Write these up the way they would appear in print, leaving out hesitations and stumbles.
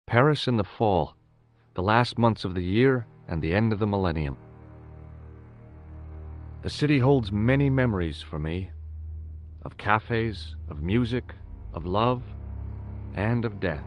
Paris in the fall, the last months of the year and the end of the millennium. The city holds many memories for me, of cafes, of music, of love, and of death.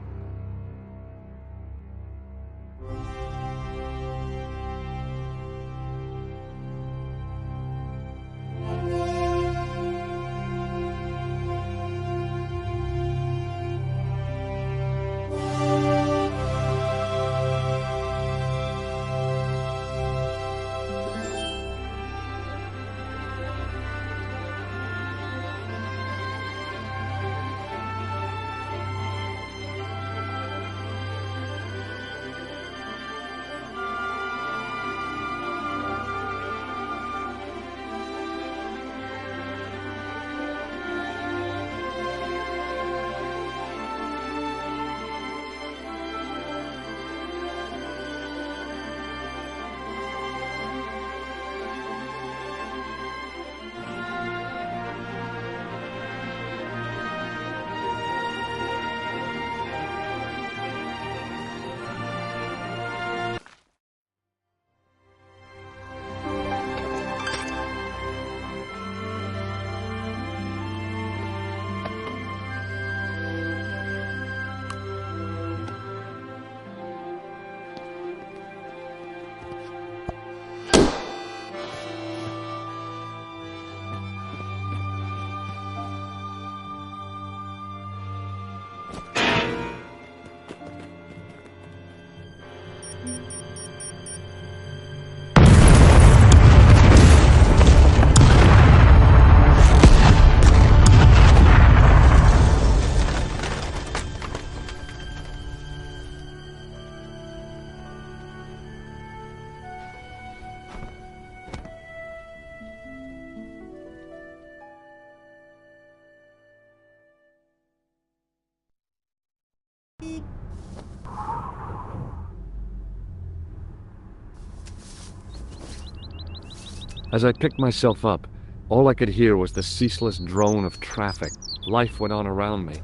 As I picked myself up, all I could hear was the ceaseless drone of traffic. Life went on around me,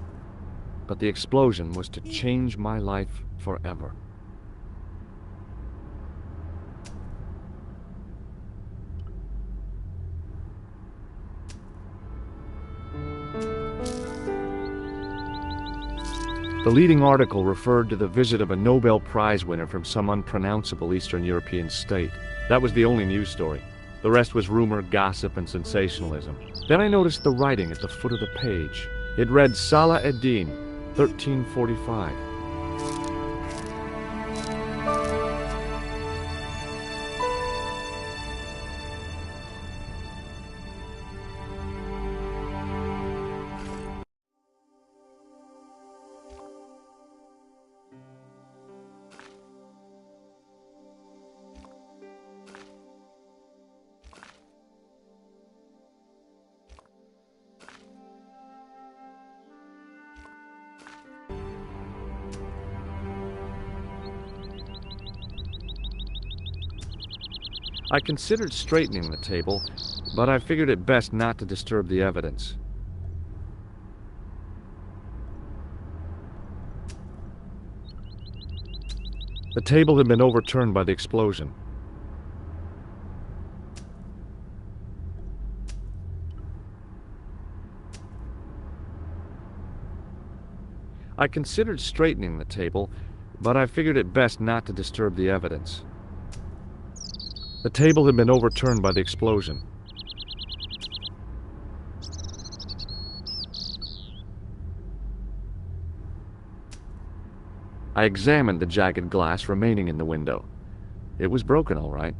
but the explosion was to change my life forever. The leading article referred to the visit of a Nobel Prize winner from some unpronounceable Eastern European state. That was the only news story. The rest was rumor, gossip, and sensationalism. Then I noticed the writing at the foot of the page. It read Salah ad-Din, 1345. I considered straightening the table, but I figured it best not to disturb the evidence. The table had been overturned by the explosion. I considered straightening the table, but I figured it best not to disturb the evidence. The table had been overturned by the explosion. I examined the jagged glass remaining in the window. It was broken, all right.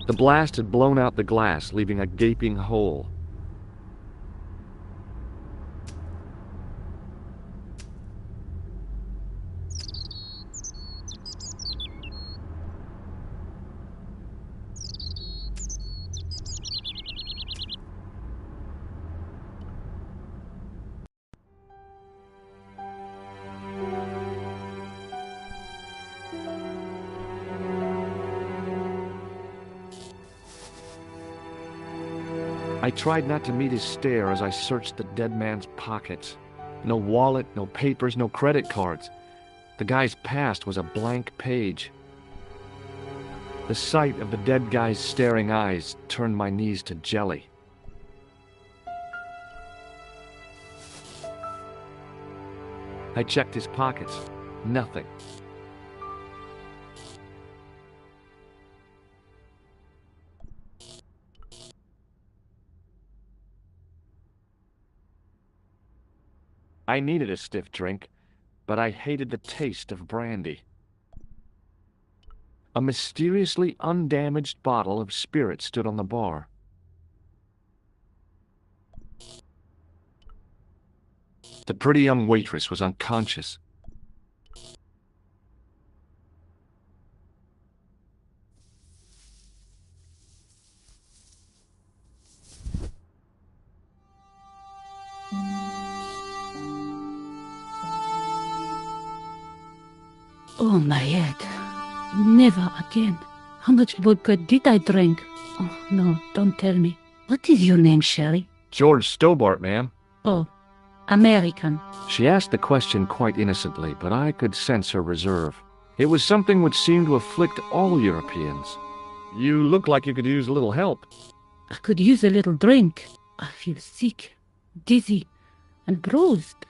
The blast had blown out the glass, leaving a gaping hole. I tried not to meet his stare as I searched the dead man's pockets. No wallet, no papers, no credit cards. The guy's past was a blank page. The sight of the dead guy's staring eyes turned my knees to jelly. I checked his pockets. Nothing. I needed a stiff drink, but I hated the taste of brandy. A mysteriously undamaged bottle of spirit stood on the bar. The pretty young waitress was unconscious. Oh, my head. Never again. How much vodka did I drink? Oh, no, don't tell me. What is your name, Sherry? George Stobart, ma'am. Oh, American. She asked the question quite innocently, but I could sense her reserve. It was something which seemed to afflict all Europeans. You look like you could use a little help. I could use a little drink. I feel sick, dizzy, and bruised.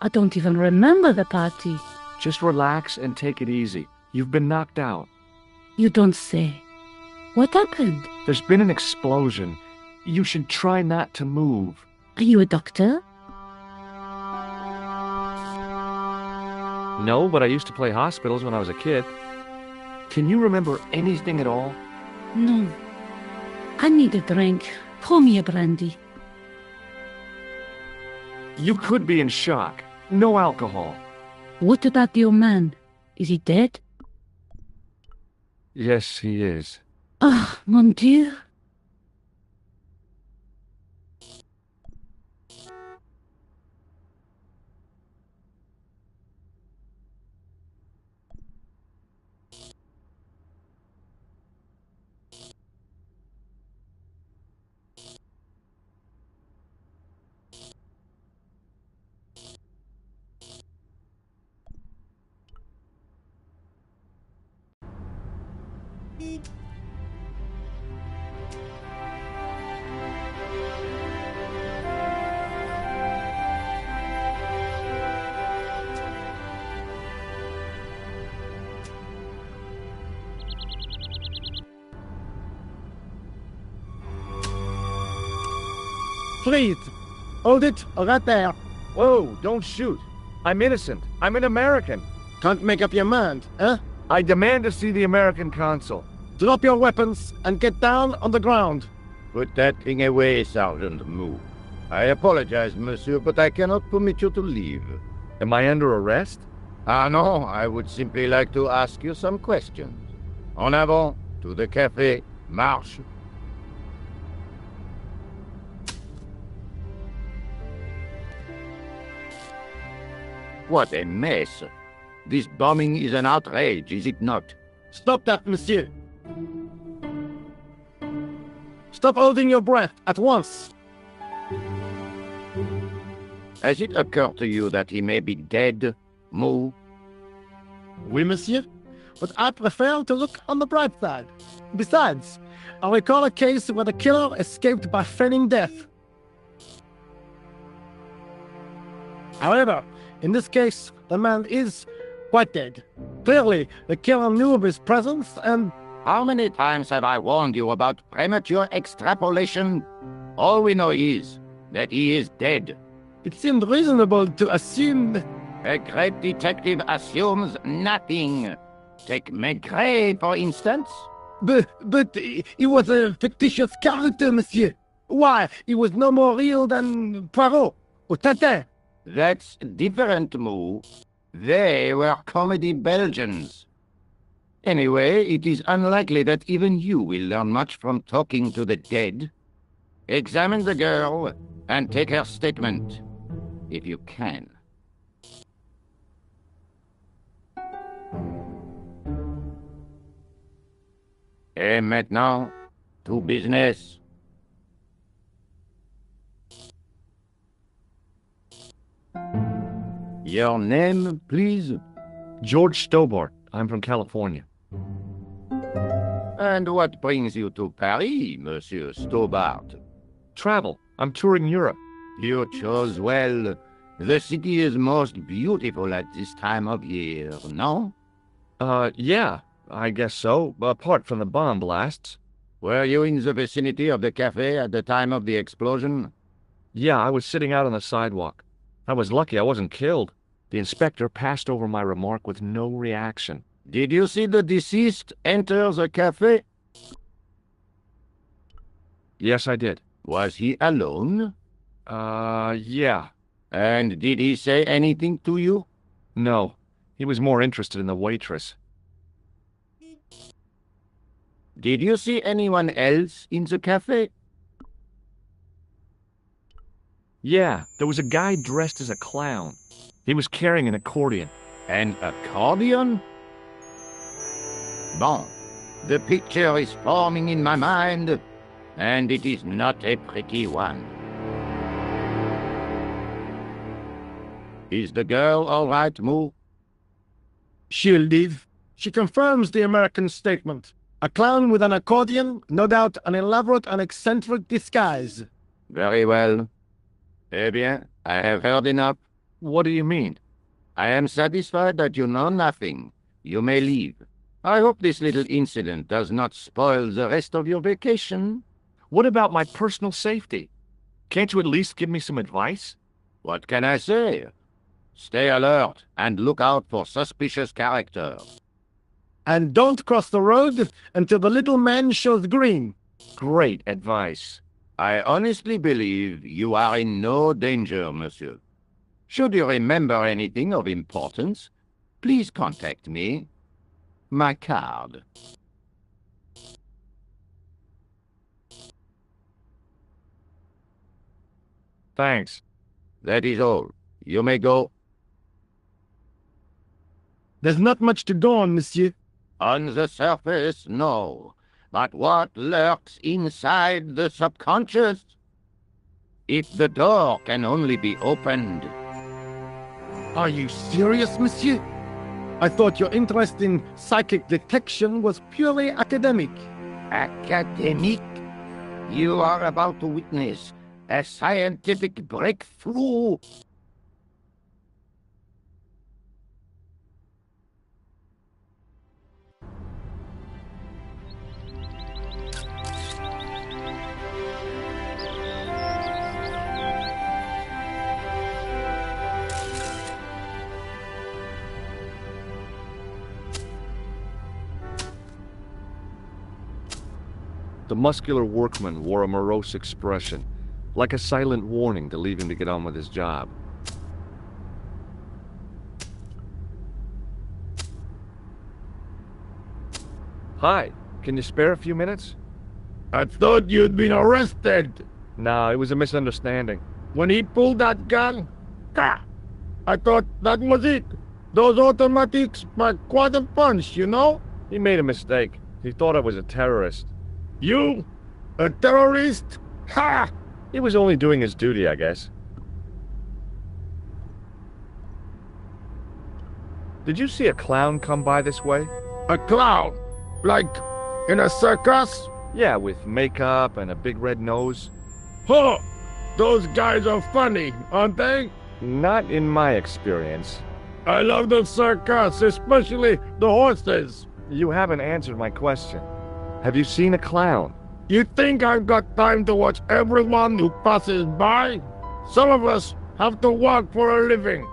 I don't even remember the party. Just relax and take it easy. You've been knocked out. You don't say. What happened? There's been an explosion. You should try not to move. Are you a doctor? No, but I used to play hospitals when I was a kid. Can you remember anything at all? No. I need a drink. Pour me a brandy. You could be in shock. No alcohol. What about your man? Is he dead? Yes, he is. Ah, mon Dieu. Freeze! Hold it right there. Whoa, don't shoot. I'm innocent. I'm an American. Can't make up your mind, eh? I demand to see the American consul. Drop your weapons and get down on the ground. Put that thing away, Sergeant Moo. I apologize, monsieur, but I cannot permit you to leave. Am I under arrest? Ah, no, I would simply like to ask you some questions. En avant, to the café, marche. What a mess. This bombing is an outrage, is it not? Stop that, monsieur. Stop holding your breath at once. Has it occurred to you that he may be dead, Moo? Oui, monsieur. But I prefer to look on the bright side. Besides, I recall a case where the killer escaped by feigning death. However, in this case, the man is quite dead. Clearly, the killer knew of his presence and... How many times have I warned you about premature extrapolation? All we know is that he is dead. it seemed reasonable to assume... A great detective assumes nothing. Take Maigret, for instance. But he was a fictitious character, monsieur. Why, he was no more real than Poirot or Tintin. That's different, Moo. They were comedy Belgians. Anyway, it is unlikely that even you will learn much from talking to the dead. Examine the girl and take her statement, if you can. Et maintenant, to business. Your name, please? George Stobart. I'm from California. And what brings you to Paris, Monsieur Stobart? Travel. I'm touring Europe. You chose well. The city is most beautiful at this time of year, no? Yeah, I guess so, apart from the bomb blasts. Were you in the vicinity of the cafe at the time of the explosion? Yeah, I was sitting out on the sidewalk. I was lucky I wasn't killed. The inspector passed over my remark with no reaction. Did you see the deceased enter the cafe? Yes, I did. Was he alone? Yeah. And did he say anything to you? No. He was more interested in the waitress. Did you see anyone else in the cafe? Yeah, there was a guy dressed as a clown. He was carrying an accordion. An accordion? Bon, the picture is forming in my mind, and it is not a pretty one. Is the girl all right, Moo? She'll live. She confirms the American statement. A clown with an accordion, no doubt an elaborate and eccentric disguise. Very well. Eh bien, I have heard enough. What do you mean? I am satisfied that you know nothing. You may leave. I hope this little incident does not spoil the rest of your vacation. What about my personal safety? Can't you at least give me some advice? What can I say? Stay alert and look out for suspicious characters. And don't cross the road until the little man shows green. Great advice. I honestly believe you are in no danger, monsieur. Should you remember anything of importance, please contact me. My card. Thanks. That is all. You may go. There's not much to go on, monsieur. On the surface, no. But what lurks inside the subconscious? If the door can only be opened. Are you serious, monsieur? I thought your interest in psychic detection was purely academic. Academic? You are about to witness a scientific breakthrough. The muscular workman wore a morose expression, like a silent warning to leave him to get on with his job. Hi, can you spare a few minutes? I thought you'd been arrested. No, it was a misunderstanding. When he pulled that gun, I thought that was it. Those automatics pack quite a punch, you know? He made a mistake. He thought I was a terrorist. You? A terrorist? Ha! He was only doing his duty, I guess. Did you see a clown come by this way? A clown? Like in a circus? Yeah, with makeup and a big red nose. Huh! Those guys are funny, aren't they? Not in my experience. I love the circus, especially the horses. You haven't answered my question. Have you seen a clown? You think I've got time to watch everyone who passes by? Some of us have to work for a living.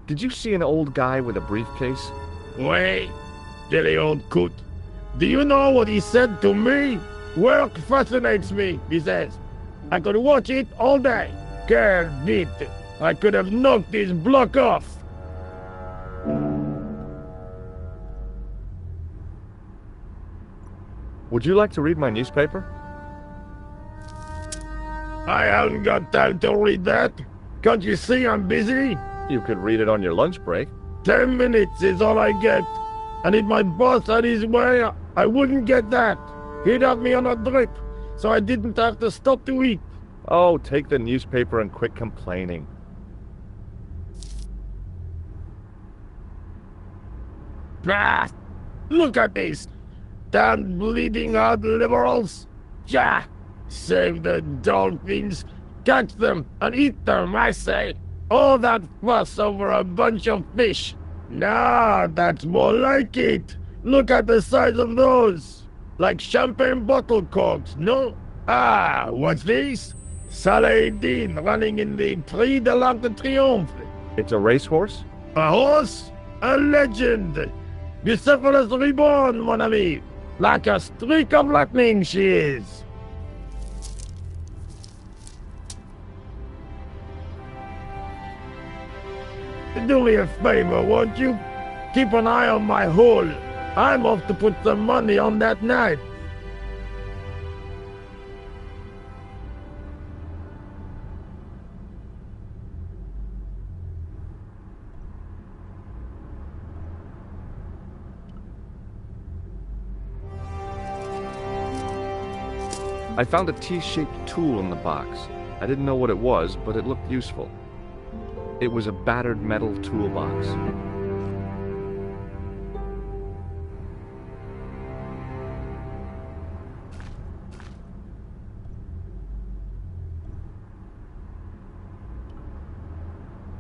Did you see an old guy with a briefcase? Wait, silly old coot. Do you know what he said to me? Work fascinates me, he says. I could watch it all day. Quelle vite. I could have knocked his block off. Would you like to read my newspaper? I haven't got time to read that. Can't you see I'm busy? You could read it on your lunch break. 10 minutes is all I get. And if my boss had his way, I wouldn't get that. He'd have me on a drip, so I didn't have to stop to eat. Oh, take the newspaper and quit complaining. Ah, look at this. Damn bleeding out liberals. Yeah, save the dolphins. Catch them and eat them, I say. All that fuss over a bunch of fish. Nah, that's more like it. Look at the size of those. Like champagne bottle corks, no? Ah, what's this? Saladin running in the Prix de l'Arc de Triomphe. It's a racehorse? A horse? A legend. Bucephalus reborn, mon ami. Like a streak of lightning she is. Do me a favor, won't you? Keep an eye on my hole. I'm off to put some money on that knife. I found a T-shaped tool in the box. I didn't know what it was, but it looked useful. It was a battered metal toolbox.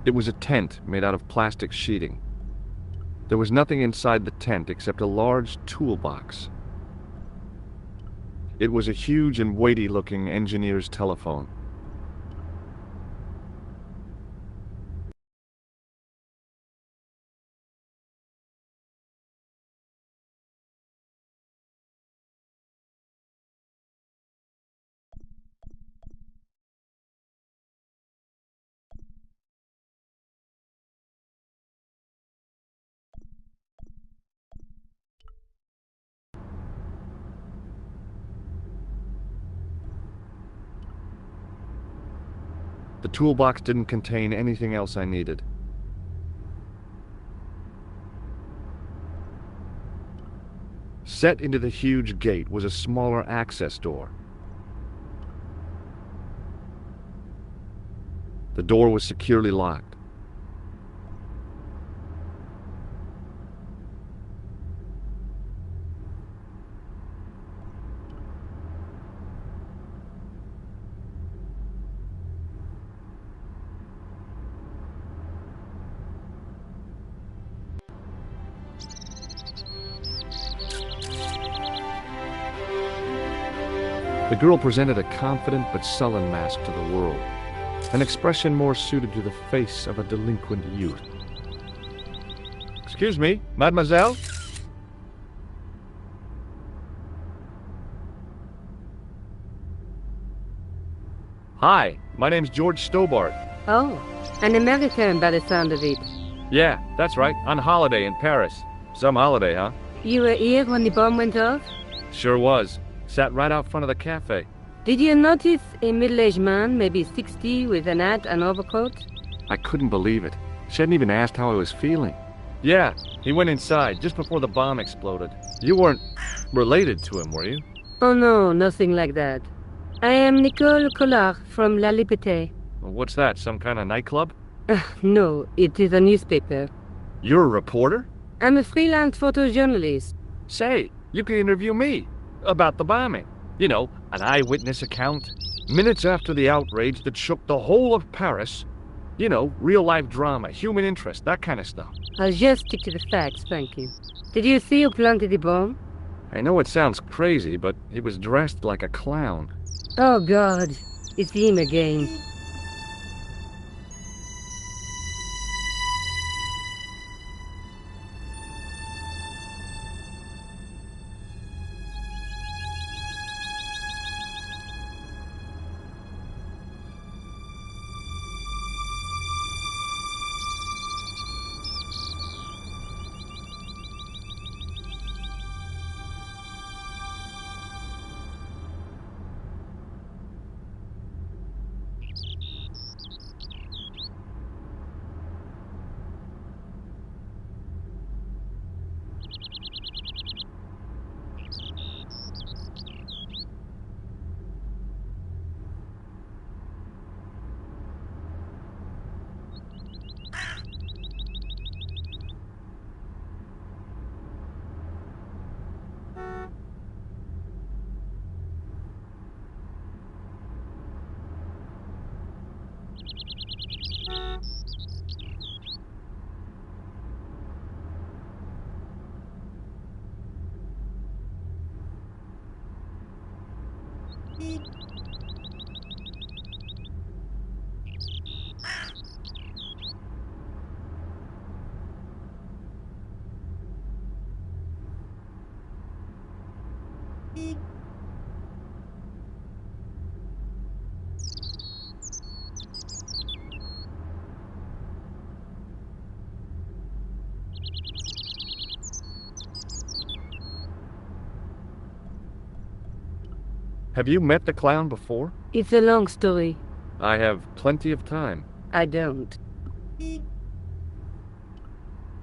It was a tent made out of plastic sheeting. There was nothing inside the tent except a large toolbox. It was a huge and weighty-looking engineer's telephone. The toolbox didn't contain anything else I needed. Set into the huge gate was a smaller access door. The door was securely locked. The girl presented a confident but sullen mask to the world, an expression more suited to the face of a delinquent youth. Excuse me, mademoiselle? Hi, my name's George Stobart. Oh, an American by the sound of it. Yeah, that's right, on holiday in Paris. Some holiday, huh? You were here when the bomb went off? Sure was. Sat right out front of the cafe. Did you notice a middle-aged man, maybe 60, with an hat and overcoat? I couldn't believe it. She hadn't even asked how I was feeling. Yeah, he went inside just before the bomb exploded. You weren't related to him, were you? Oh no, nothing like that. I am Nicole Collard from La Liberté. What's that, some kind of nightclub? No, it is a newspaper. You're a reporter? I'm a freelance photojournalist. Say, you could interview me about the bombing. You know, an eyewitness account. Minutes after the outrage that shook the whole of Paris. You know, real-life drama, human interest, that kind of stuff. I'll just stick to the facts, thank you. Did you see who planted the bomb? I know it sounds crazy, but he was dressed like a clown. Oh God, it's him again. Have you met the clown before? It's a long story. I have plenty of time. I don't.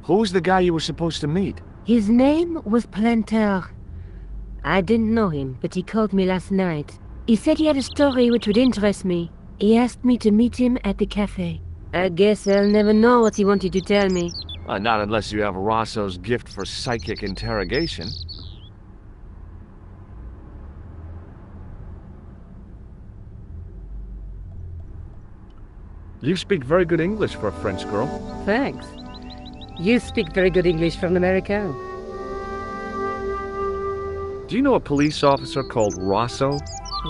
Who's the guy you were supposed to meet? His name was Planter. I didn't know him, but he called me last night. He said he had a story which would interest me. He asked me to meet him at the cafe. I guess I'll never know what he wanted to tell me. Not unless you have Rosso's gift for psychic interrogation. You speak very good English for a French girl. Thanks. You speak very good English for an American. Do you know a police officer called Rosso?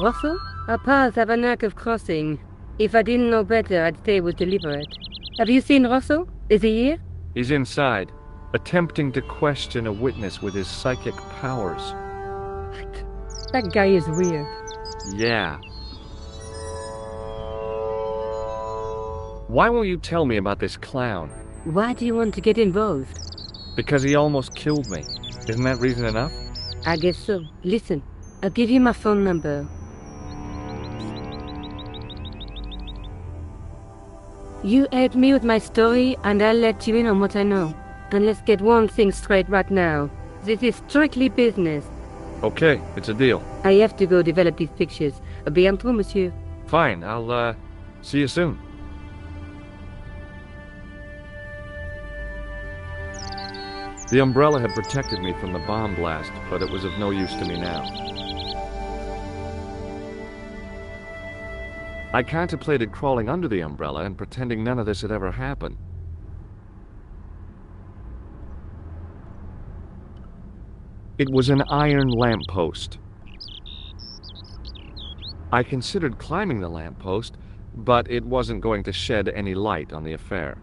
Rosso? Our paths have a knack of crossing. If I didn't know better, I'd say it was deliberate. Have you seen Rosso? Is he here? He's inside, attempting to question a witness with his psychic powers. That guy is weird. Yeah. Why won't you tell me about this clown? Why do you want to get involved? Because he almost killed me. Isn't that reason enough? I guess so. Listen, I'll give you my phone number. You help me with my story, and I'll let you in on what I know. And let's get one thing straight right now. This is strictly business. Okay, it's a deal. I have to go develop these pictures. À bientôt, monsieur. Fine, I'll, see you soon. The umbrella had protected me from the bomb blast, but it was of no use to me now. I contemplated crawling under the umbrella and pretending none of this had ever happened. It was an iron lamppost. I considered climbing the lamppost, but it wasn't going to shed any light on the affair.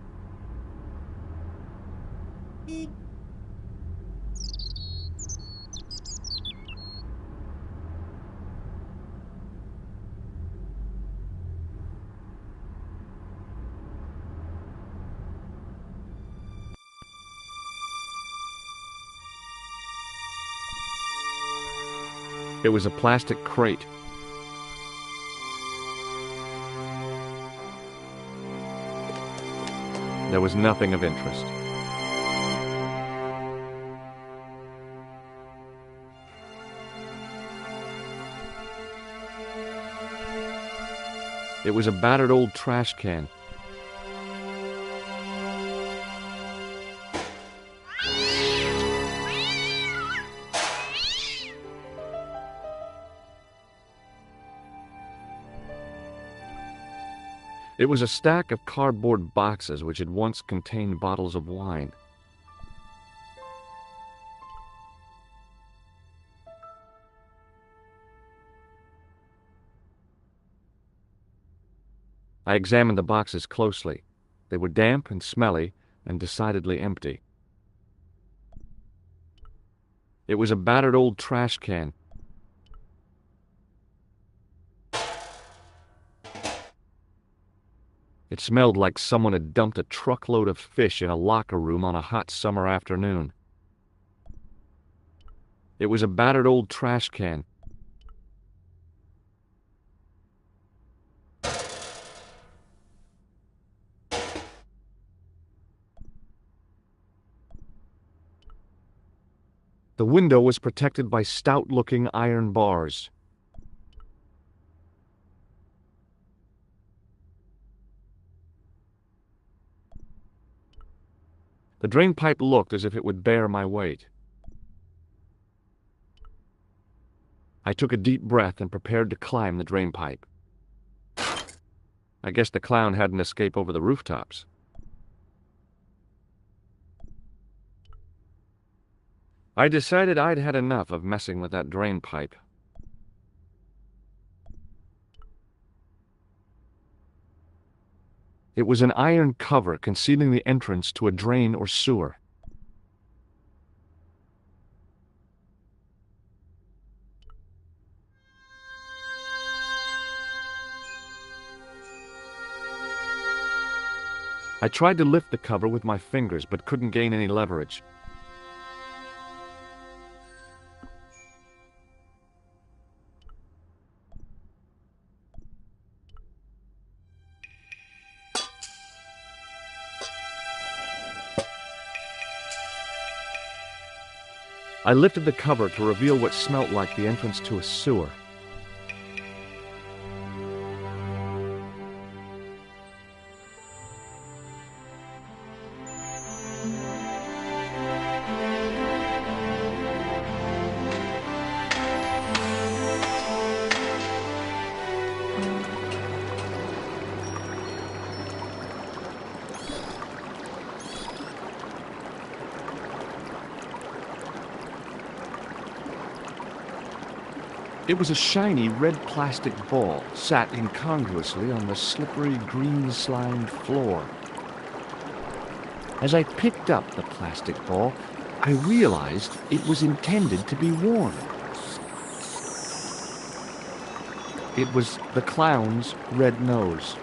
It was a plastic crate. There was nothing of interest. It was a battered old trash can. It was a stack of cardboard boxes which had once contained bottles of wine. I examined the boxes closely. They were damp and smelly and decidedly empty. It was a battered old trash can. It smelled like someone had dumped a truckload of fish in a locker room on a hot summer afternoon. It was a battered old trash can. The window was protected by stout-looking iron bars. The drain pipe looked as if it would bear my weight. I took a deep breath and prepared to climb the drain pipe. I guess the clown hadn't escaped over the rooftops. I decided I'd had enough of messing with that drain pipe. It was an iron cover concealing the entrance to a drain or sewer. I tried to lift the cover with my fingers, but couldn't gain any leverage. I lifted the cover to reveal what smelt like the entrance to a sewer. It was a shiny red plastic ball, sat incongruously on the slippery green-slimed floor. As I picked up the plastic ball, I realized it was intended to be worn. It was the clown's red nose.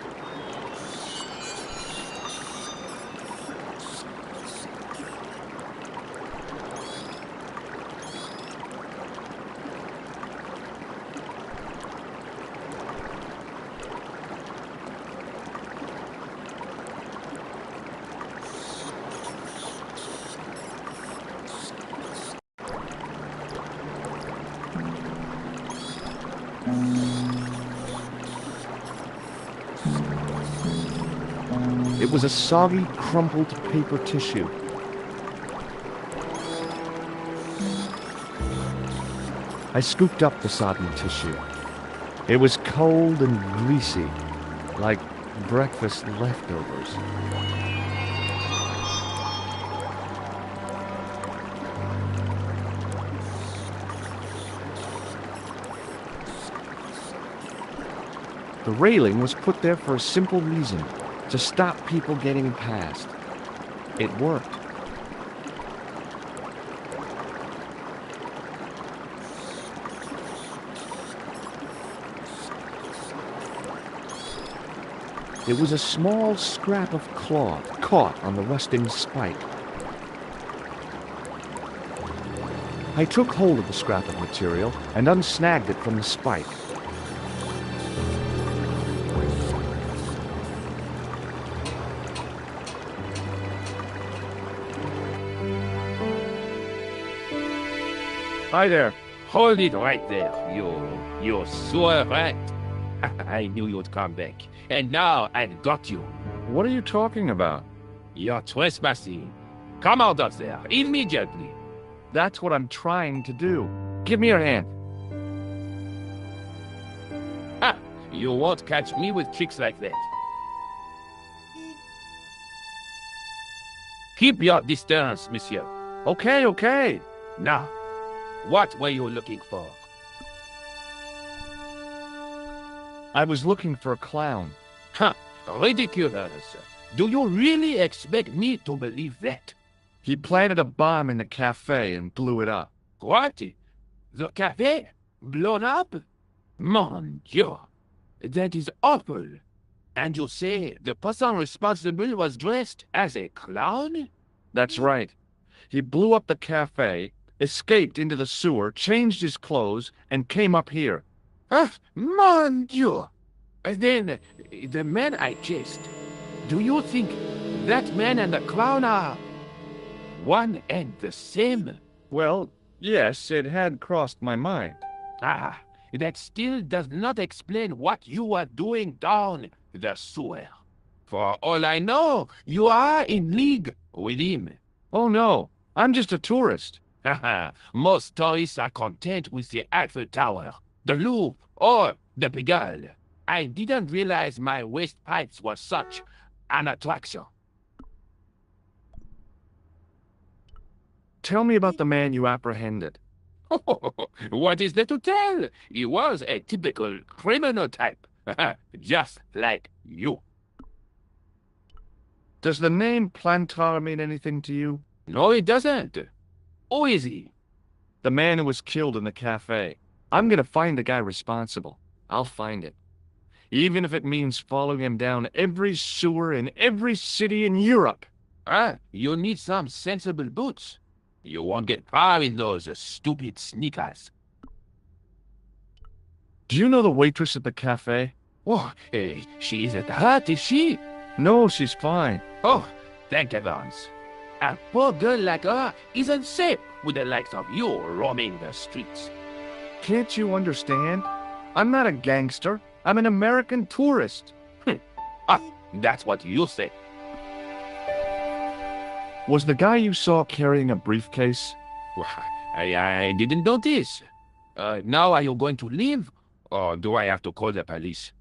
It was a soggy, crumpled paper tissue. I scooped up the sodden tissue. It was cold and greasy, like breakfast leftovers. The railing was put there for a simple reason: to stop people getting past. It worked. It was a small scrap of cloth caught on the rusting spike. I took hold of the scrap of material and unsnagged it from the spike. Hi there. Hold it right there, you sewer rat. I knew you'd come back. And now I've got you. What are you talking about? You're trespassing. Come out of there, immediately. That's what I'm trying to do. Give me your hand. Ha! You won't catch me with tricks like that. Keep your distance, monsieur. Okay, okay. Now, what were you looking for? I was looking for a clown. Huh, ridiculous. Do you really expect me to believe that? He planted a bomb in the cafe and blew it up. What? The cafe? Blown up? Mon Dieu, that is awful. And you say the person responsible was dressed as a clown? That's right. He blew up the cafe, escaped into the sewer, changed his clothes, and came up here. Ah, mon Dieu! Then, the man I chased, do you think that man and the clown are one and the same? Well, yes, it had crossed my mind. Ah, that still does not explain what you were doing down the sewer. For all I know, you are in league with him. Oh no, I'm just a tourist. Haha, most tourists are content with the Eiffel Tower, the Louvre, or the Pigalle. I didn't realize my waste pipes were such an attraction. Tell me about the man you apprehended. What is there to tell? He was a typical criminal type, just like you. Does the name Plantar mean anything to you? No, it doesn't. Who is he? The man who was killed in the cafe. I'm gonna find the guy responsible. I'll find him. Even if it means following him down every sewer in every city in Europe. Ah, you need some sensible boots. You won't get far in those stupid sneakers. Do you know the waitress at the cafe? Oh, she isn't hurt, is she? No, she's fine. Oh, thank heavens. A poor girl like her isn't safe with the likes of you roaming the streets. Can't you understand? I'm not a gangster. I'm an American tourist. Ah, that's what you say. Was the guy you saw carrying a briefcase? Well, I didn't notice. Now are you going to leave? Or do I have to call the police?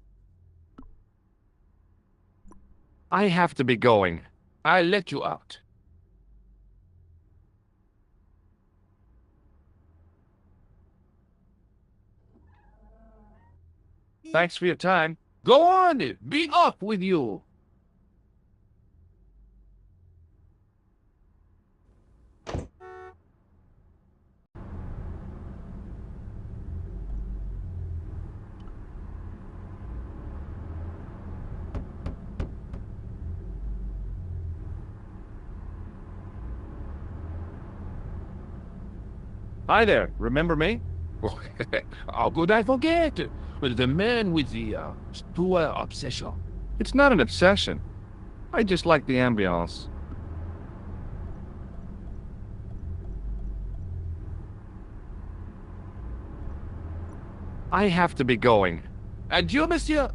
I have to be going. I'll let you out. Thanks for your time. Go on, be off with you. Hi there, remember me? How could I forget? The man with the sewer obsession. It's not an obsession. I just like the ambiance. I have to be going. Adieu, monsieur.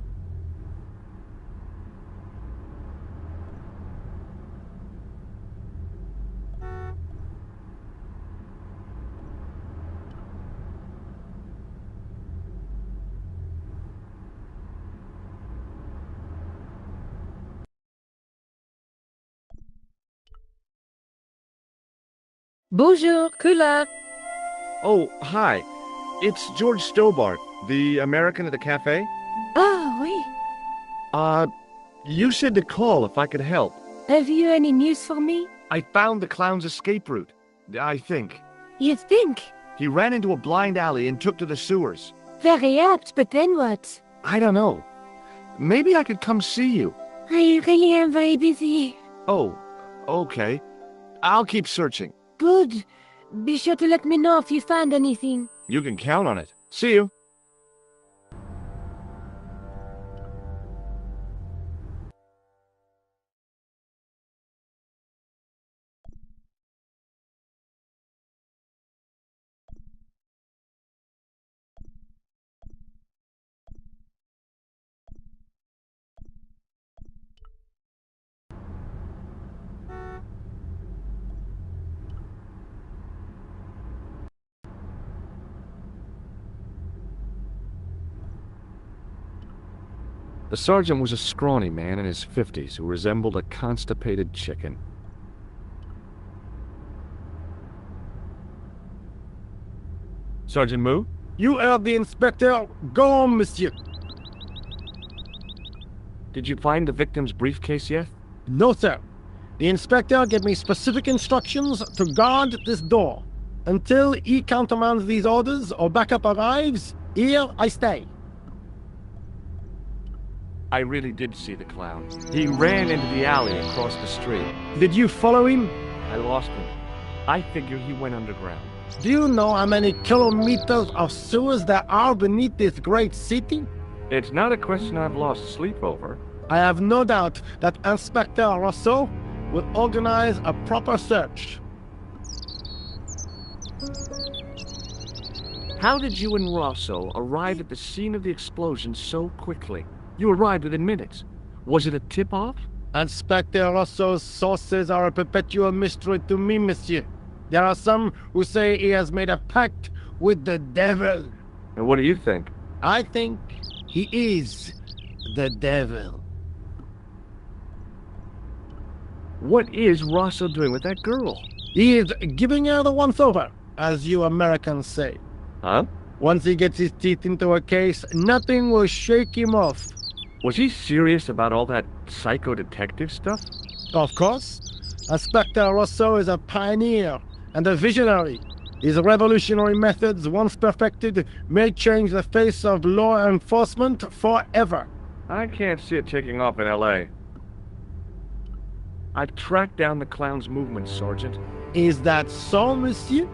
Bonjour, Kula. Oh, hi. It's George Stobart, the American at the cafe. Ah, oui. You said to call if I could help. Have you any news for me? I found the clown's escape route, I think. You think? He ran into a blind alley and took to the sewers. Very apt, but then what? I don't know. Maybe I could come see you. I really am very busy. Oh, okay. I'll keep searching. Good. Be sure to let me know if you find anything. You can count on it. See you. The sergeant was a scrawny man in his 50s who resembled a constipated chicken. Sergeant Moo? You heard the inspector. Go on, monsieur. Did you find the victim's briefcase yet? No, sir. The inspector gave me specific instructions to guard this door. Until he countermands these orders or backup arrives, here I stay. I really did see the clown. He ran into the alley across the street. Did you follow him? I lost him. I figure he went underground. Do you know how many kilometers of sewers there are beneath this great city? It's not a question I've lost sleep over. I have no doubt that Inspector Rousseau will organize a proper search. How did you and Rosso arrive at the scene of the explosion so quickly? You arrived within minutes. Was it a tip-off? Inspector Rousseau's sources are a perpetual mystery to me, monsieur. There are some who say he has made a pact with the devil. And what do you think? I think he is the devil. What is Rosso doing with that girl? He is giving her the once-over, as you Americans say. Huh? Once he gets his teeth into a case, nothing will shake him off. Was he serious about all that psycho detective stuff? Of course. Inspector Rousseau is a pioneer and a visionary. His revolutionary methods, once perfected, may change the face of law enforcement forever. I can't see it taking off in L.A. I've tracked down the clown's movements, Sergeant. Is that so, monsieur?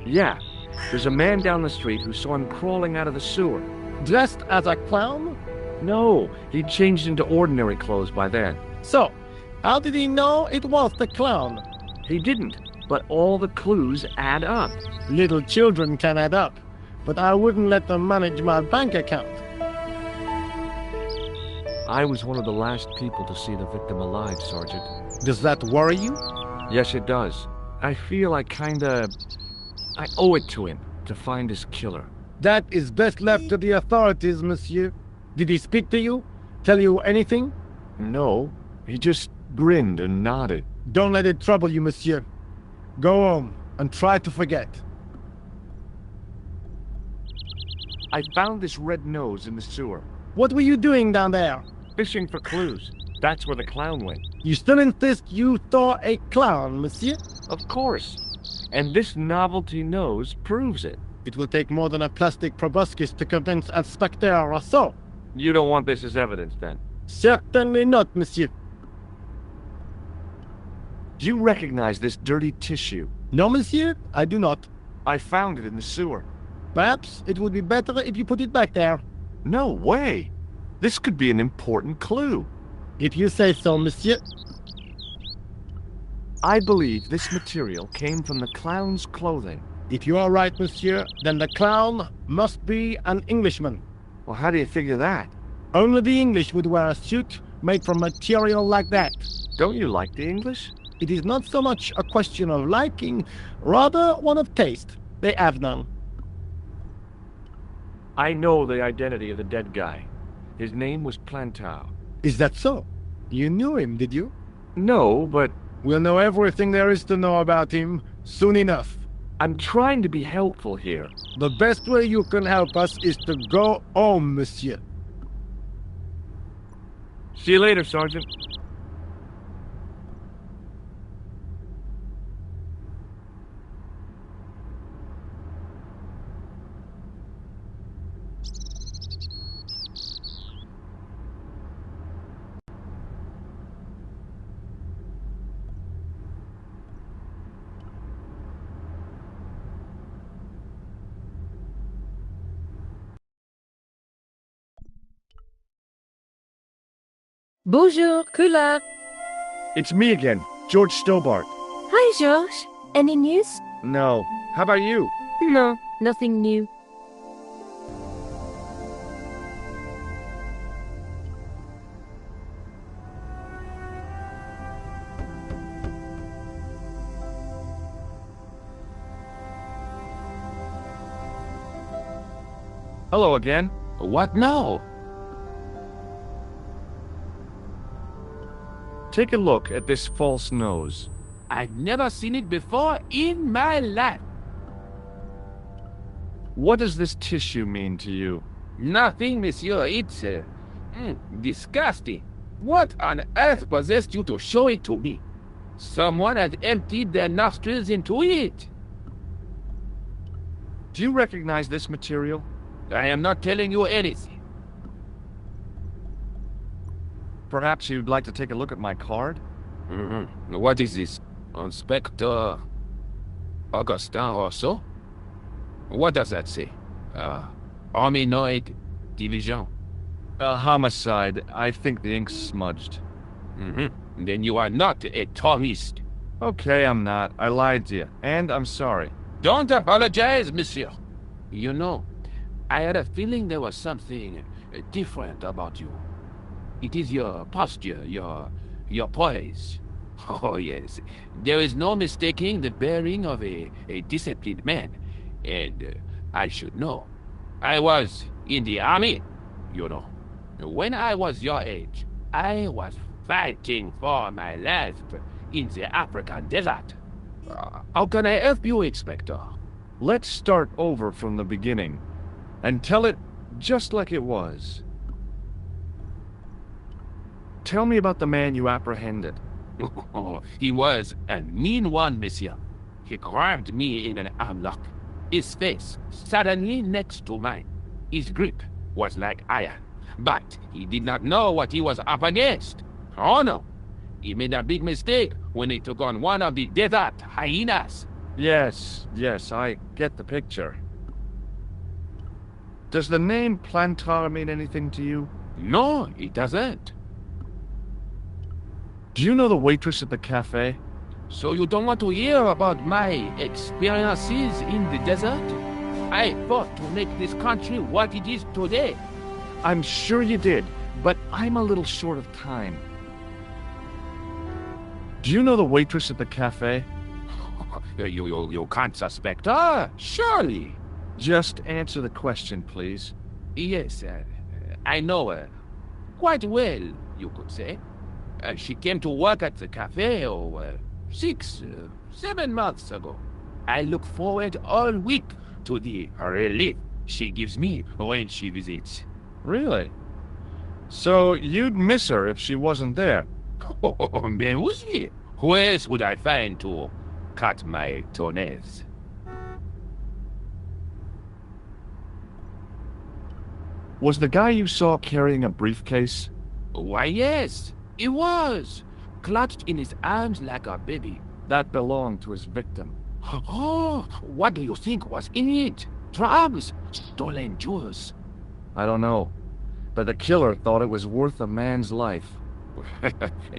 Yeah, there's a man down the street who saw him crawling out of the sewer. Dressed as a clown? No, he'd changed into ordinary clothes by then. So, how did he know it was the clown? He didn't, but all the clues add up. Little children can add up, but I wouldn't let them manage my bank account. I was one of the last people to see the victim alive, Sergeant. Does that worry you? Yes, it does. I feel I owe it to him to find his killer. That is best left to the authorities, monsieur. Did he speak to you? Tell you anything? No, he just grinned and nodded. Don't let it trouble you, monsieur. Go home and try to forget. I found this red nose in the sewer. What were you doing down there? Fishing for clues. That's where the clown went. You still insist you saw a clown, monsieur? Of course. And this novelty nose proves it. It will take more than a plastic proboscis to convince Inspector Rousseau. You don't want this as evidence, then? Certainly not, monsieur. Do you recognize this dirty tissue? No, monsieur, I do not. I found it in the sewer. Perhaps it would be better if you put it back there. No way! This could be an important clue. If you say so, monsieur. I believe this material came from the clown's clothing. If you are right, monsieur, then the clown must be an Englishman. Well, how do you figure that? Only the English would wear a suit made from material like that. Don't you like the English? It is not so much a question of liking, rather one of taste. They have none. I know the identity of the dead guy. His name was Plantar. Is that so? You knew him, did you? No, but We'll know everything there is to know about him soon enough. I'm trying to be helpful here. The best way you can help us is to go home, monsieur. See you later, Sergeant. Bonjour, Kula. It's me again, George Stobart. Hi, George. Any news? No. How about you? No, nothing new. Hello again. What now? Take a look at this false nose. I've never seen it before in my life. What does this tissue mean to you? Nothing, monsieur. It's disgusting. What on earth possessed you to show it to me? Someone had emptied their nostrils into it. Do you recognize this material? I am not telling you anything. Perhaps you'd like to take a look at my card? What is this? Inspector Augustin Rousseau? What does that say? Hominoid Division. A homicide. I think the ink's smudged. Then you are not a tourist. Okay, I'm not. I lied to you. And I'm sorry. Don't apologize, monsieur. You know, I had a feeling there was something different about you. It is your posture, your poise. Oh, yes. There is no mistaking the bearing of a disciplined man. And I should know. I was in the army, you know. When I was your age, I was fighting for my life in the African desert. How can I help you, Inspector? Let's start over from the beginning and tell it just like it was. Tell me about the man you apprehended. He was a mean one, monsieur. He grabbed me in an armlock. His face suddenly next to mine. His grip was like iron, but he did not know what he was up against. Oh no, he made a big mistake when he took on one of the desert hyenas. Yes, I get the picture. Does the name Plantar mean anything to you? No, it doesn't. Do you know the waitress at the cafe? So you don't want to hear about my experiences in the desert? I fought to make this country what it is today. I'm sure you did, but I'm a little short of time. Do you know the waitress at the cafe? You can't suspect her, surely. Just answer the question, please. Yes, I know her. Quite well, you could say. She came to work at the cafe 6, 7 months ago. I look forward all week to the relief she gives me when she visits. Really? So you'd miss her if she wasn't there? Oh, mais oui. Who else would I find to cut my toenails? Was the guy you saw carrying a briefcase? Why, yes, he was. Clutched in his arms like a baby. That belonged to his victim. Oh, what do you think was in it? Drugs? Stolen jewels? I don't know, but the killer thought it was worth a man's life.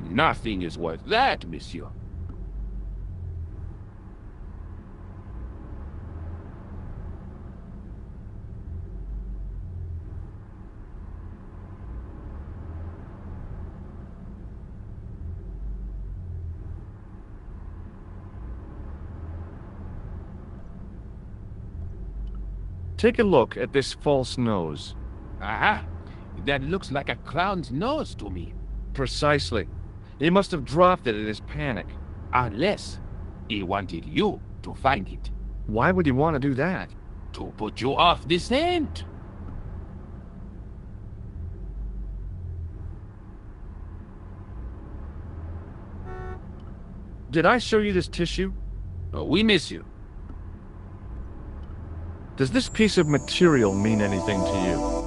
Nothing is worth that, monsieur. Take a look at this false nose. Aha! That looks like a clown's nose to me. Precisely. He must have dropped it in his panic. Unless he wanted you to find it. Why would he want to do that? To put you off the scent. Did I show you this tissue? We miss you. Does this piece of material mean anything to you?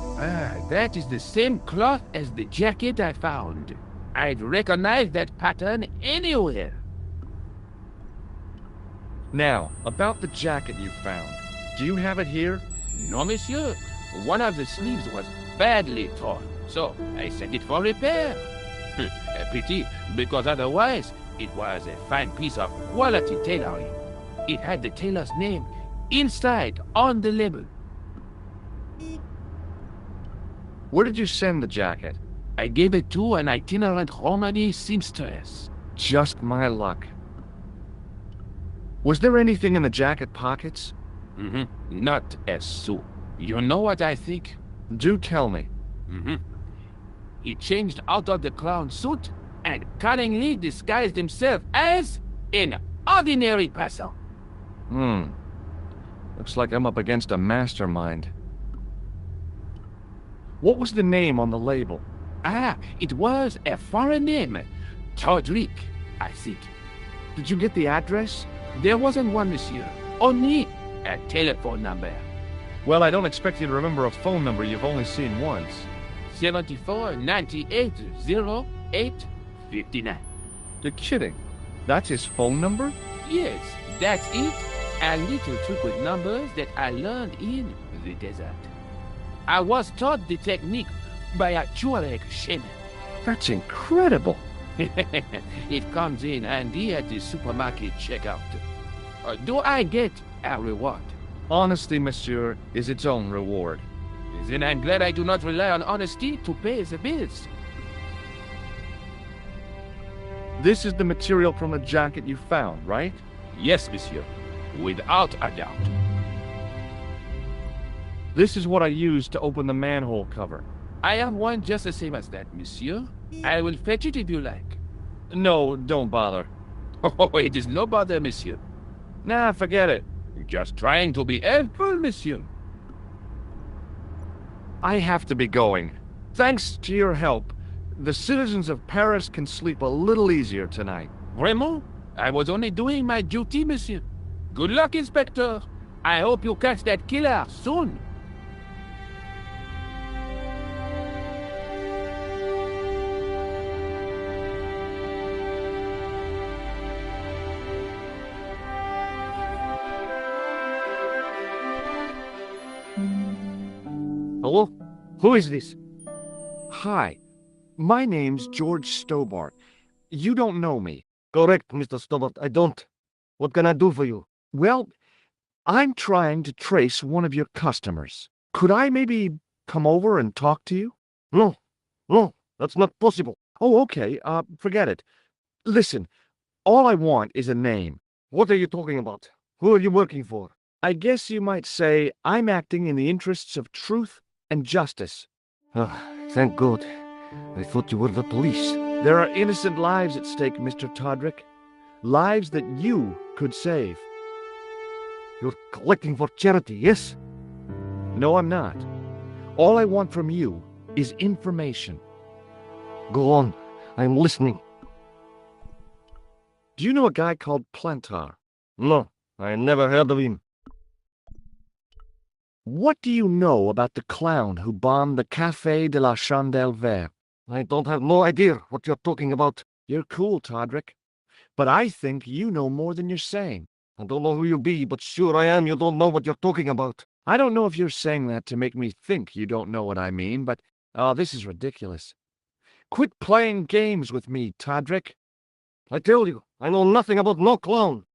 That is the same cloth as the jacket I found. I'd recognize that pattern anywhere. Now, about the jacket you found. Do you have it here? No, monsieur. One of the sleeves was badly torn, so I sent it for repair. A pity, because otherwise it was a fine piece of quality tailoring. It had the tailor's name inside on the label. Where did you send the jacket? I gave it to an itinerant Romany seamstress. Just my luck. Was there anything in the jacket pockets? Not a sou. You know what I think? Do tell me. He changed out of the clown suit and cunningly disguised himself as an ordinary person. Looks like I'm up against a mastermind. What was the name on the label? It was a foreign name. Todrick, I think. Did you get the address? There wasn't one, monsieur. Only a telephone number. Well, I don't expect you to remember a phone number you've only seen once. 74 98 08 59. You're kidding. That's his phone number? Yes, that's it. A little trick with numbers that I learned in the desert. I was taught the technique by a Tuareg shaman. That's incredible. It comes in handy at the supermarket checkout. Do I get a reward? Honesty, monsieur, is its own reward. Then I'm glad I do not rely on honesty to pay the bills. This is the material from the jacket you found, right? Yes, monsieur. Without a doubt. This is what I used to open the manhole cover. I have one just the same as that, monsieur. I will fetch it if you like. No, don't bother. Oh, it is no bother, monsieur. Nah, forget it. Just trying to be helpful, monsieur. I have to be going. Thanks to your help, the citizens of Paris can sleep a little easier tonight. Vraiment? I was only doing my duty, monsieur. Good luck, Inspector. I hope you catch that killer soon. Hello? Who is this? Hi, my name's George Stobart. You don't know me. Correct, Mr. Stobart. I don't. What can I do for you? Well, I'm trying to trace one of your customers. Could I maybe come over and talk to you? No, that's not possible. Oh, okay. Forget it. Listen, all I want is a name. What are you talking about? Who are you working for? I guess you might say I'm acting in the interests of truth and justice. Thank God. I thought you were the police. There are innocent lives at stake, Mr. Todrick. Lives that you could save. You're collecting for charity, yes? No, I'm not. All I want from you is information. Go on. I'm listening. Do you know a guy called Plantar? No, I never heard of him. What do you know about the clown who bombed the Café de la Chandelle Verte? I don't have no idea what you're talking about. You're cool, Todrick. But I think you know more than you're saying. I don't know who you be, but sure I am you don't know what you're talking about. I don't know if you're saying that to make me think you don't know what I mean, but... Oh, this is ridiculous. Quit playing games with me, Todrick. I tell you, I know nothing about no clown.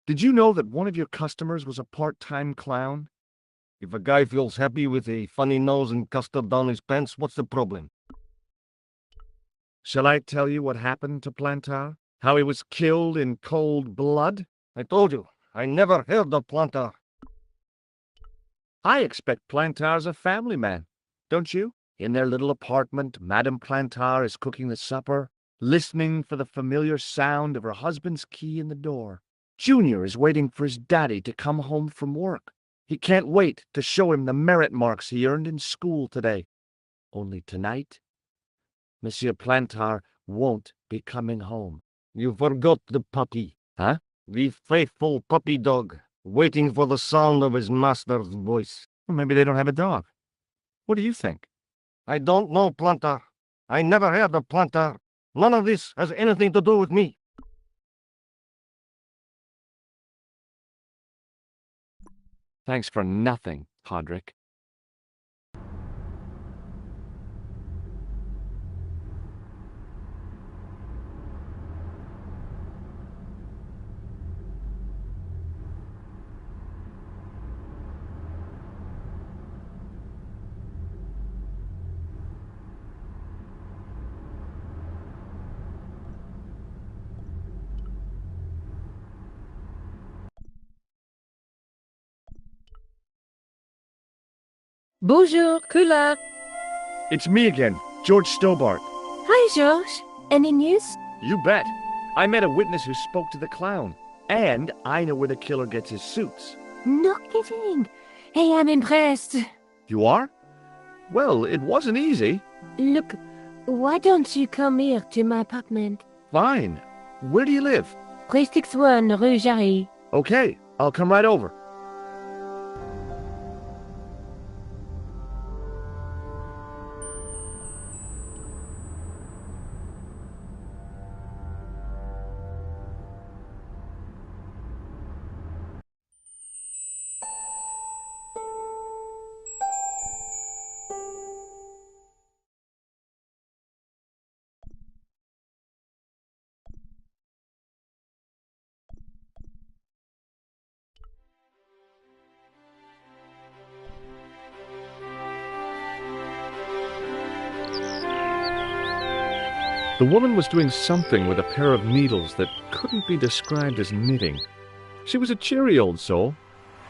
Did you know that one of your customers was a part-time clown? If a guy feels happy with a funny nose and custard down his pants, what's the problem? Shall I tell you what happened to Plantar? How he was killed in cold blood? I told you, I never heard of Plantar. I expect Plantar's a family man, don't you? In their little apartment, Madame Plantar is cooking the supper, listening for the familiar sound of her husband's key in the door. Junior is waiting for his daddy to come home from work. He can't wait to show him the merit marks he earned in school today. Only tonight, Monsieur Plantar won't be coming home. You forgot the puppy. Huh? The faithful puppy dog, waiting for the sound of his master's voice. Well, maybe they don't have a dog. What do you think? I don't know Plantar. I never heard of Plantar. None of this has anything to do with me. Thanks for nothing, Todrick. Bonjour, Kula. It's me again, George Stobart. Hi, George. Any news? You bet. I met a witness who spoke to the clown. And I know where the killer gets his suits. No kidding. Hey, I'm impressed. You are? Well, it wasn't easy. Look, why don't you come here to my apartment? Fine. Where do you live? 361 Rue Jarry. Okay, I'll come right over. The woman was doing something with a pair of needles that couldn't be described as knitting. She was a cheery old soul,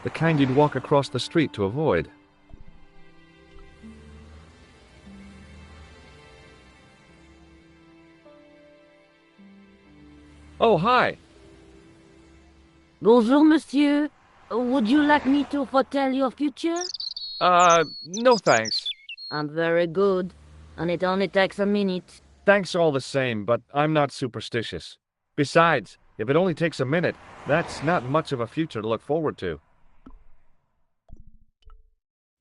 the kind you'd walk across the street to avoid. Oh, hi. Bonjour, monsieur. Would you like me to foretell your future? No thanks. I'm very good. and it only takes a minute. Thanks all the same, but I'm not superstitious. Besides, if it only takes a minute, that's not much of a future to look forward to.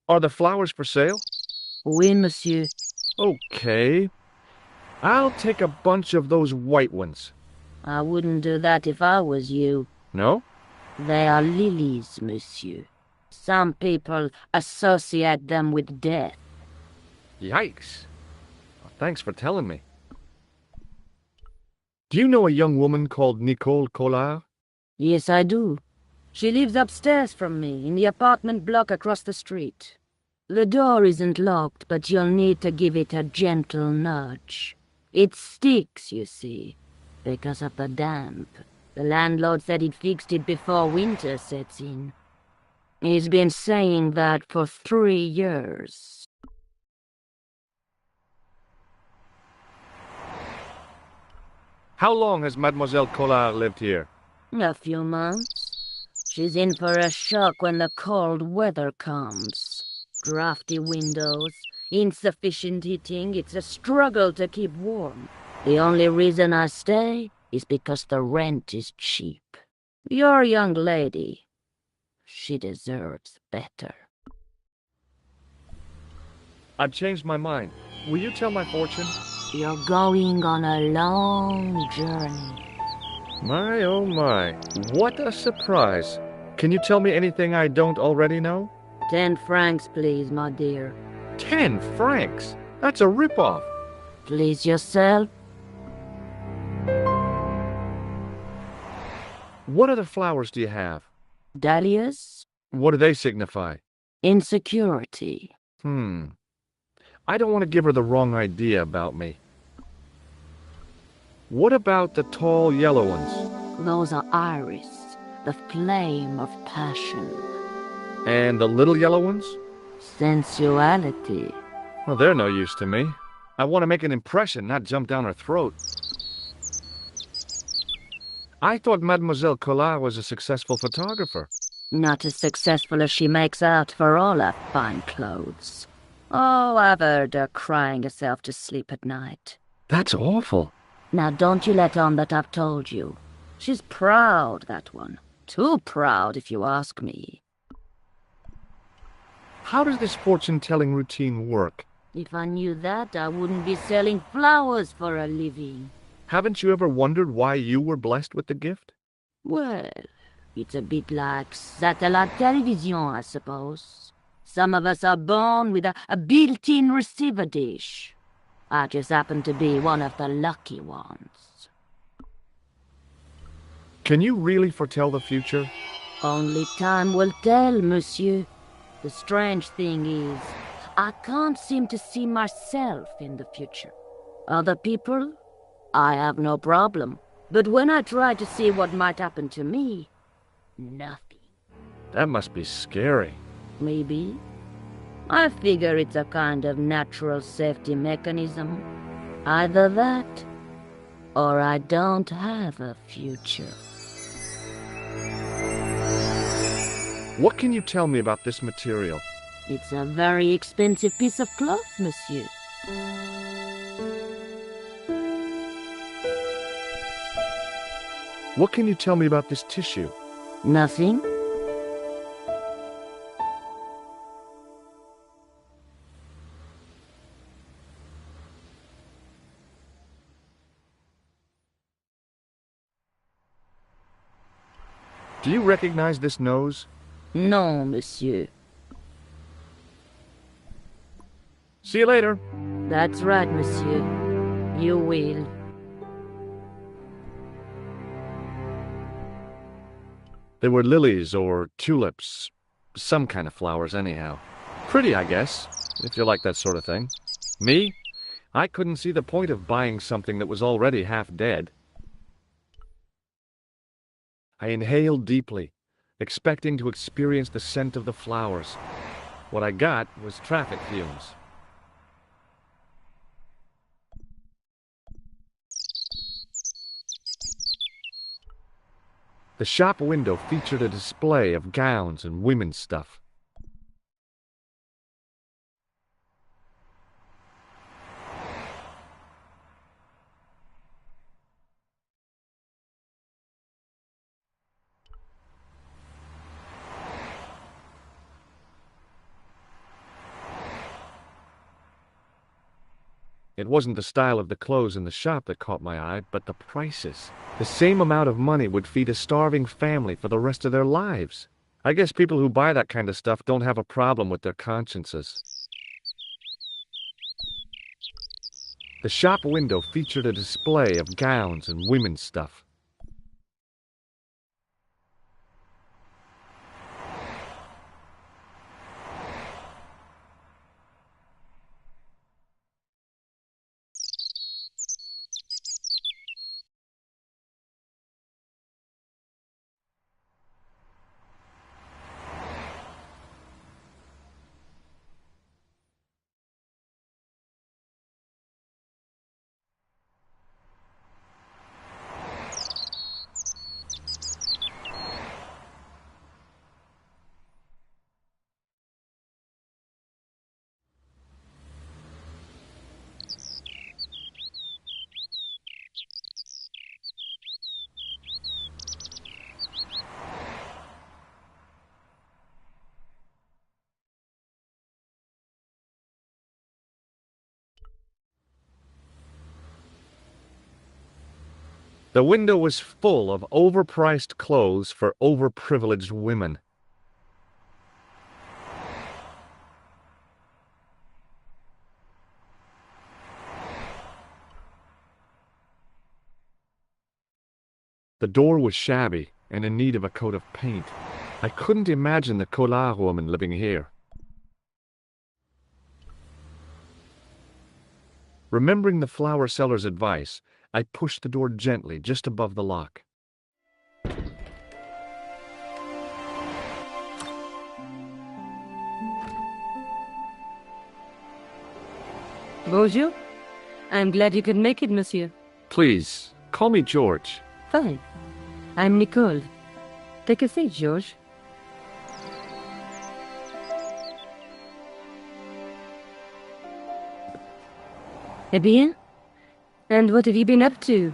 Are the flowers for sale? Oui, monsieur. Okay. I'll take a bunch of those white ones. I wouldn't do that if I was you. No? They are lilies, monsieur. Some people associate them with death. Yikes. Well, thanks for telling me. Do you know a young woman called Nicole Collard? Yes, I do. She lives upstairs from me, in the apartment block across the street. The door isn't locked, but you'll need to give it a gentle nudge. It sticks, you see, because of the damp. The landlord said he'd fixed it before winter sets in. He's been saying that for 3 years. How long has Mademoiselle Collard lived here? A few months. She's in for a shock when the cold weather comes. Drafty windows, insufficient heating, it's a struggle to keep warm. The only reason I stay is because the rent is cheap. Your young lady, she deserves better. I've changed my mind. Will you tell my fortune? You're going on a long journey. My, oh my. What a surprise. Can you tell me anything I don't already know? 10 francs, please, my dear. 10 francs? That's a ripoff. Please yourself. What other flowers do you have? Dahlias? What do they signify? Insecurity. I don't want to give her the wrong idea about me. What about the tall yellow ones? Those are iris, the flame of passion. And the little yellow ones? Sensuality. Well, they're no use to me. I want to make an impression, not jump down her throat. I thought Mademoiselle Collard was a successful photographer. Not as successful as she makes out for all her fine clothes. Oh, I've heard her crying herself to sleep at night. That's awful. Now don't you let on that I've told you. She's proud, that one. Too proud, if you ask me. How does this fortune-telling routine work? If I knew that, I wouldn't be selling flowers for a living. Haven't you ever wondered why you were blessed with the gift? Well, it's a bit like satellite television, I suppose. Some of us are born with a built-in receiver dish. I just happen to be one of the lucky ones. Can you really foretell the future? Only time will tell, monsieur. The strange thing is, I can't seem to see myself in the future. Other people, I have no problem. But when I try to see what might happen to me, nothing. That must be scary. Maybe. I figure it's a kind of natural safety mechanism. Either that, or I don't have a future. What can you tell me about this material? It's a very expensive piece of cloth, monsieur. What can you tell me about this tissue? Nothing? Do you recognize this nose? No, monsieur. See you later. That's right, monsieur. You will. They were lilies or tulips. Some kind of flowers, anyhow. Pretty, I guess, if you like that sort of thing. Me? I couldn't see the point of buying something that was already half dead. I inhaled deeply, expecting to experience the scent of the flowers. What I got was traffic fumes. The shop window featured a display of gowns and women's stuff. It wasn't the style of the clothes in the shop that caught my eye, but the prices. The same amount of money would feed a starving family for the rest of their lives. I guess people who buy that kind of stuff don't have a problem with their consciences. The shop window featured a display of gowns and women's stuff. The window was full of overpriced clothes for overprivileged women. The door was shabby and in need of a coat of paint. I couldn't imagine the Collard woman living here. Remembering the flower seller's advice, I pushed the door gently just above the lock. Bonjour. I'm glad you could make it, monsieur. Please, call me George. Fine. I'm Nicole. Take a seat, George. Eh bien? And what have you been up to?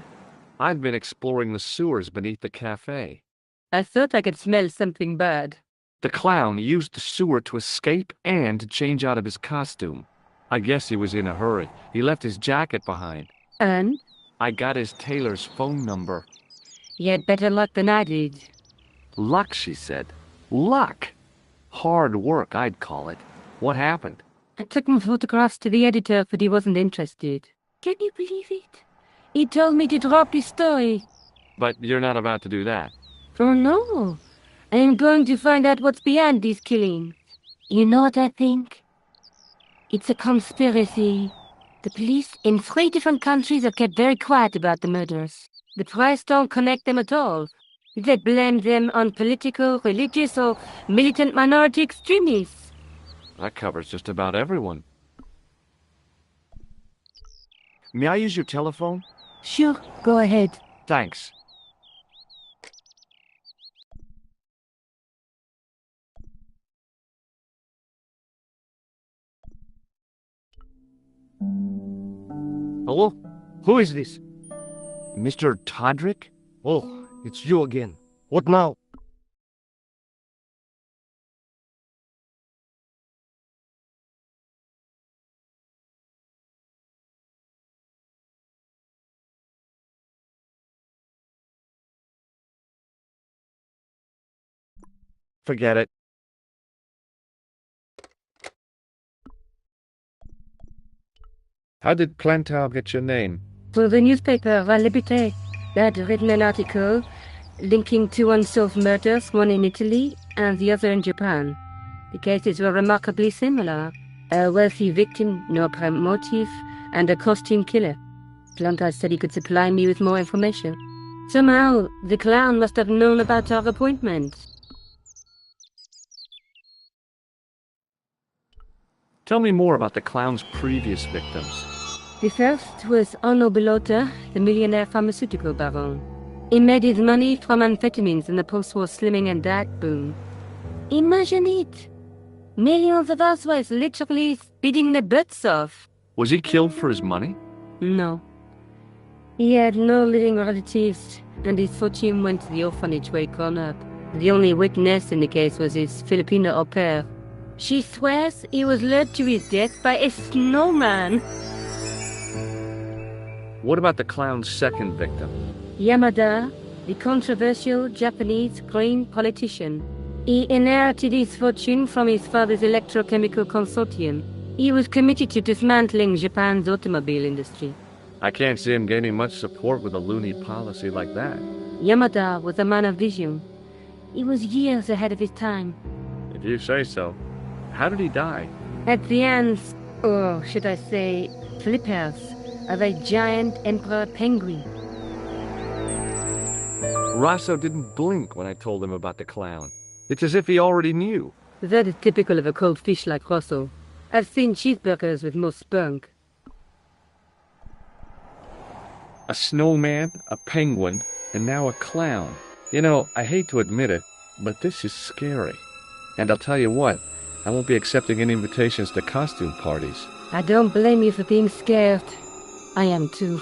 I'd been exploring the sewers beneath the cafe. I thought I could smell something bad. The clown used the sewer to escape and to change out of his costume. I guess he was in a hurry. He left his jacket behind. And? I got his tailor's phone number. You had better luck than I did. Luck, she said. Luck! Hard work, I'd call it. What happened? I took my photographs to the editor, but he wasn't interested. Can you believe it? He told me to drop his story. But you're not about to do that. Oh no. I am going to find out what's behind these killings. You know what I think? It's a conspiracy. The police in 3 different countries have kept very quiet about the murders. The press don't connect them at all. They blame them on political, religious, or militant minority extremists. That covers just about everyone. May I use your telephone? Sure, go ahead. Thanks. Hello? Who is this? Mr. Todrick? Oh, it's you again. What now? Forget it. How did Plantar get your name? For the newspaper, La Liberté, they had written an article linking 2 unsolved murders, one in Italy and the other in Japan. The cases were remarkably similar. A wealthy victim, no apparent motive, and a costume killer. Plantar said he could supply me with more information. Somehow, the clown must have known about our appointment. Tell me more about the clown's previous victims. The first was Arno Bellotta, the millionaire pharmaceutical baron. He made his money from amphetamines in the post-war slimming and diet boom. Imagine it! Millions of housewives literally speeding their butts off. Was he killed for his money? No. He had no living relatives, and his fortune went to the orphanage where he grew up. The only witness in the case was his Filipino au pair. She swears he was lured to his death by a snowman. What about the clown's second victim? Yamada, the controversial Japanese green politician. He inherited his fortune from his father's electrochemical consortium. He was committed to dismantling Japan's automobile industry. I can't see him gaining much support with a loony policy like that. Yamada was a man of vision. He was years ahead of his time. If you say so. How did he die? At the hands, or should I say, flippers, of a giant emperor penguin. Rosso didn't blink when I told him about the clown. It's as if he already knew. That is typical of a cold fish like Rosso. I've seen cheeseburgers with more spunk. A snowman, a penguin, and now a clown. You know, I hate to admit it, but this is scary. And I'll tell you what, I won't be accepting any invitations to costume parties. I don't blame you for being scared. I am too.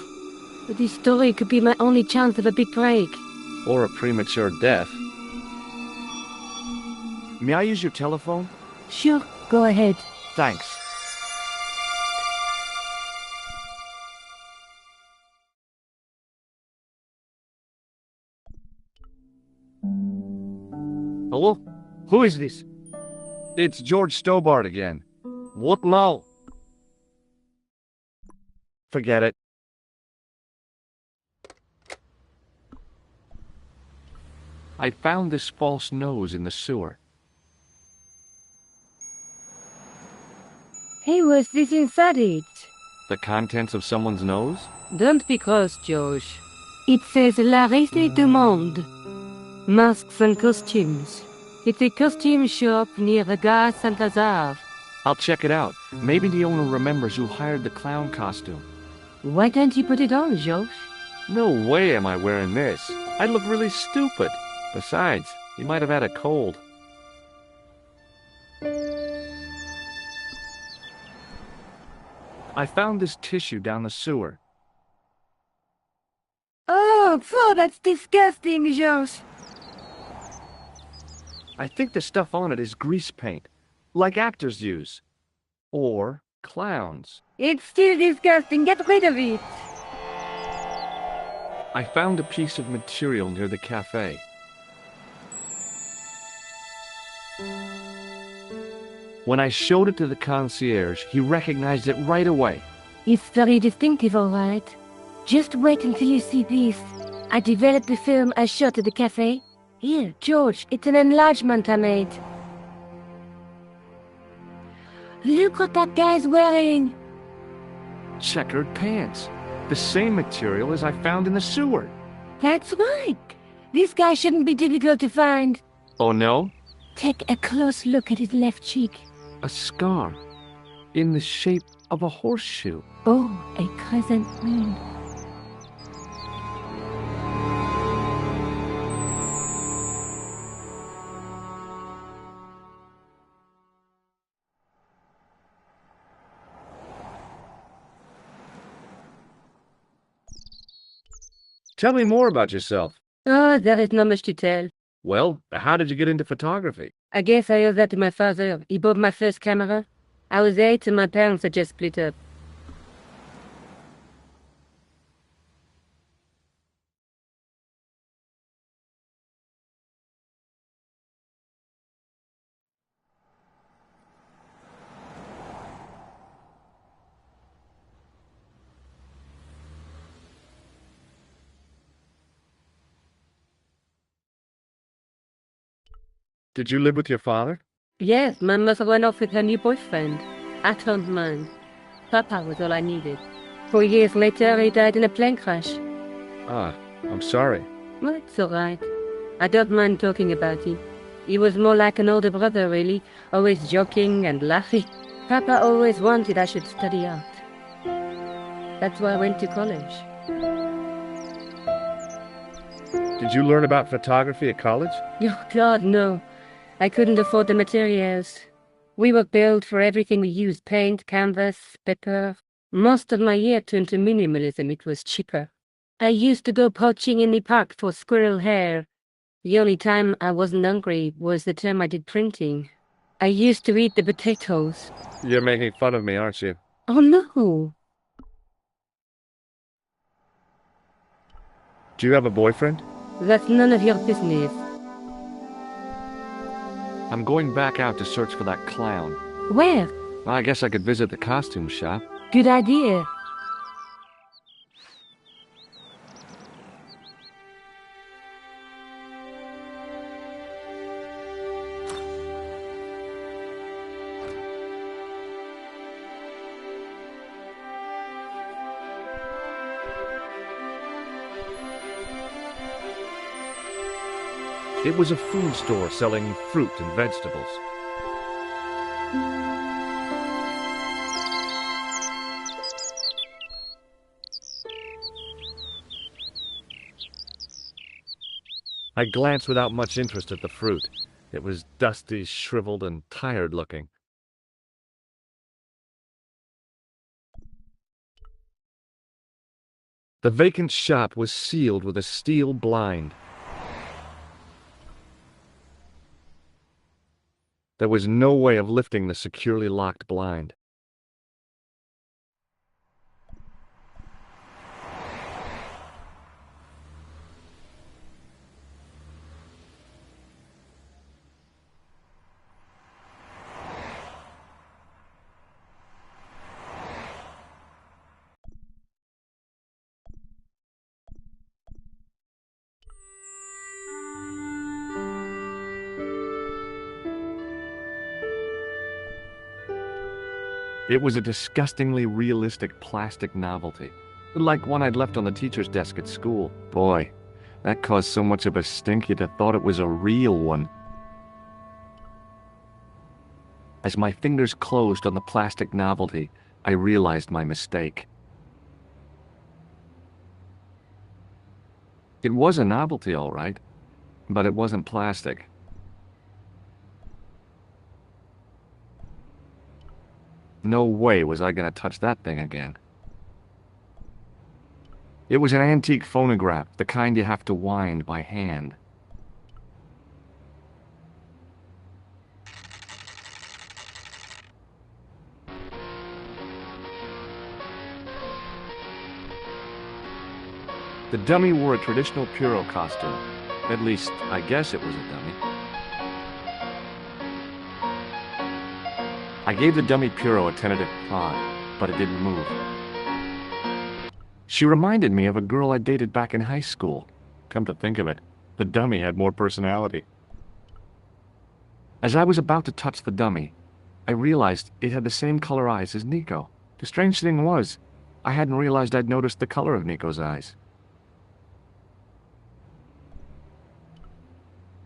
But this story could be my only chance of a big break. Or a premature death. May I use your telephone? Sure, go ahead. Thanks. Hello? Who is this? It's George Stobart again. What now? Forget it. I found this false nose in the sewer. Hey, what's this inside it? The contents of someone's nose? Don't be cross, George. It says La Reste du Monde. Masks and costumes. It's a costume shop near the Gare Saint-Lazare. I'll check it out. Maybe the owner remembers who hired the clown costume. Why don't you put it on, George? No way am I wearing this. I'd look really stupid. Besides, he might have had a cold. I found this tissue down the sewer. Oh, that's disgusting, George. I think the stuff on it is grease paint, like actors use. Or clowns. It's still disgusting. Get rid of it. I found a piece of material near the cafe. When I showed it to the concierge, he recognized it right away. It's very distinctive, all right. Just wait until you see this. I developed the film I shot at the cafe. Here, George, it's an enlargement I made. Look what that guy's wearing. Checkered pants. The same material as I found in the sewer. That's right. This guy shouldn't be difficult to find. Oh no? Take a close look at his left cheek. A scar. In the shape of a horseshoe. Oh, a crescent moon. Tell me more about yourself. Oh, there is not much to tell. Well, how did you get into photography? I guess I owe that to my father. He bought my first camera. I was 8 and my parents had just split up. Did you live with your father? Yes, my mother went off with her new boyfriend. I don't mind. Papa was all I needed. 4 years later, he died in a plane crash. Ah, I'm sorry. Well, it's all right. I don't mind talking about it. He was more like an older brother, really, always joking and laughing. Papa always wanted I should study art. That's why I went to college. Did you learn about photography at college? Oh, God, no. I couldn't afford the materials. We were billed for everything we used, paint, canvas, paper. Most of my year turned to minimalism. It was cheaper. I used to go poaching in the park for squirrel hair. The only time I wasn't hungry was the time I did printing. I used to eat the potatoes. You're making fun of me, aren't you? Oh, no. Do you have a boyfriend? That's none of your business. I'm going back out to search for that clown. Where? Well, I guess I could visit the costume shop. Good idea. It was a food store selling fruit and vegetables. I glanced without much interest at the fruit. It was dusty, shriveled, and tired-looking. The vacant shop was sealed with a steel blind. There was no way of lifting the securely locked blind. It was a disgustingly realistic plastic novelty, like one I'd left on the teacher's desk at school. Boy, that caused so much of a stink you'd have thought it was a real one. As my fingers closed on the plastic novelty, I realized my mistake. It was a novelty, all right, but it wasn't plastic. No way was I going to touch that thing again. It was an antique phonograph, the kind you have to wind by hand. The dummy wore a traditional Puro costume. At least, I guess it was a dummy. I gave the dummy Puro a tentative prod, but it didn't move. She reminded me of a girl I dated back in high school. Come to think of it, the dummy had more personality. As I was about to touch the dummy, I realized it had the same color eyes as Nico. The strange thing was, I hadn't realized I'd noticed the color of Nico's eyes.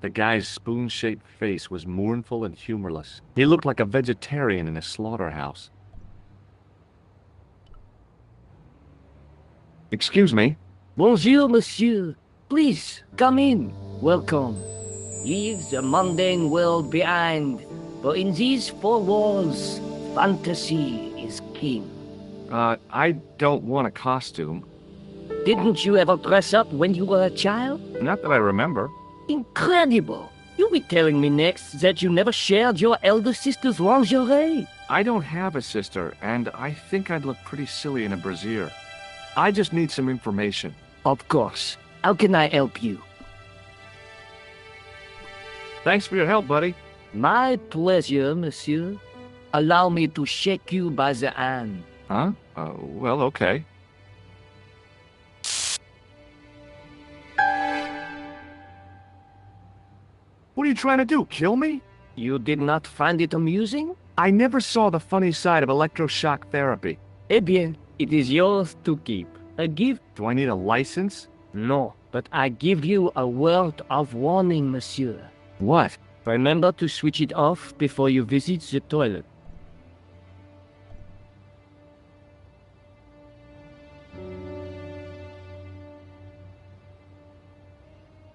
The guy's spoon-shaped face was mournful and humorless. He looked like a vegetarian in a slaughterhouse. Excuse me? Bonjour, monsieur. Please, come in. Welcome. Leave the mundane world behind, for in these four walls, fantasy is king. I don't want a costume. Didn't you ever dress up when you were a child? Not that I remember. Incredible! You'll be telling me next that you never shared your elder sister's lingerie. I don't have a sister, and I think I'd look pretty silly in a brassiere. I just need some information. Of course. How can I help you? Thanks for your help, buddy. My pleasure, monsieur. Allow me to shake you by the hand. Huh? Well, okay. What are you trying to do, kill me? You did not find it amusing? I never saw the funny side of electroshock therapy. Eh bien, it is yours to keep. A gift? Do I need a license? No, but I give you a word of warning, monsieur. What? Remember to switch it off before you visit the toilet.